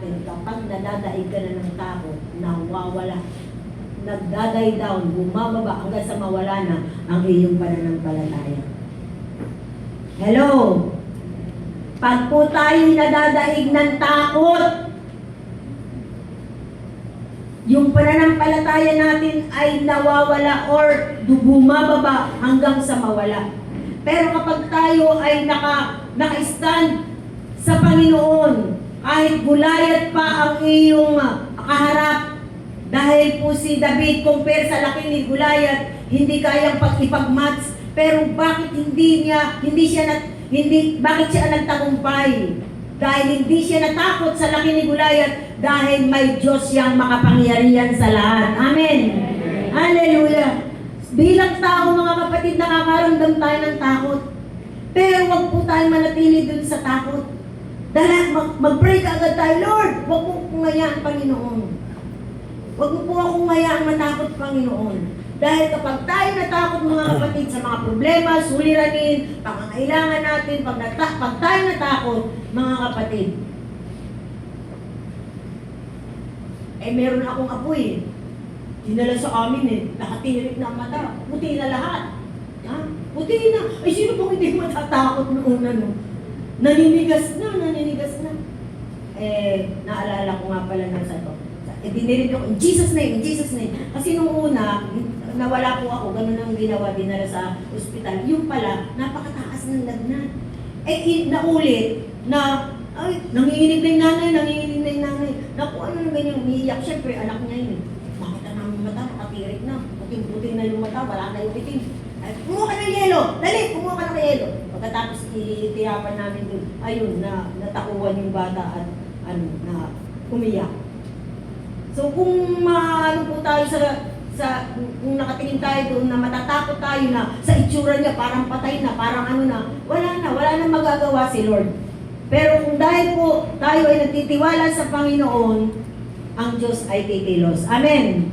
natin, kapag nadadaig ka na ng takot, nawawala. Nagdaday down, bumababa hanggang sa mawala na ang iyong pananampalataya. Hello? Pag po tayo nadadaig ng takot, yung pananampalataya natin ay nawawala or bumababa hanggang sa mawala. Pero kapag tayo ay naka-stand sa Panginoon, kahit gulayat pa ang iyong kaharap, dahil po si David, compare sa laki ni Gulayat, hindi kayang ipag-match. Pero bakit bakit siya nagtagumpay? Dahil hindi siya natakot sa laki ni Gulayat, dahil may Diyos siyang makapangyarihan sa lahat. Amen. Hallelujah. Bilang tao, mga kapatid, nakakaramdam tayo ng takot. Pero wag po tayo manatili dun sa takot. Dahil mag-pray ka agad tayo, Lord, wag mo kong ngayaan, Panginoon. Wag mo po akong ngayaan matakot, Panginoon. Dahil kapag tayo natakot, mga kapatid, sa mga problema, suliranin, pangangailangan natin, pag tayo natakot, mga kapatid, meron akong apoy. Dinala sa amin nakatirik na ang mata. Puti na lahat. Ha? Puti na. Ay, sino pong hindi matatakot noon naninigas na. Naalala ko nga pala ng sato. Dinirin ko, in Jesus name. Kasi nung una, nawala po ako, ganun ang ginawa, dinala sa ospital. Yung pala, napakataas ng lagnat. Naulit na, nanginginig na yung nanay. Naku, ano na ganyan, umiiyak. Siyempre, anak niya yun. Makita namin mata, nakatirik na. Puting-puting na yung mata, wala na yung itim. Kumuha ka ng yelo! Dali, kumuha ka ng yelo! Pagkatapos itirapan namin doon, ayun, natakuan yung bata at na umiyak. So kung po tayo kung nakatingin tayo doon na matatakot tayo na sa itsura niya, parang patay na, parang wala na magagawa si Lord. Pero kung dahil po tayo ay nagtitiwala sa Panginoon, ang Diyos ay kikilos. Amen.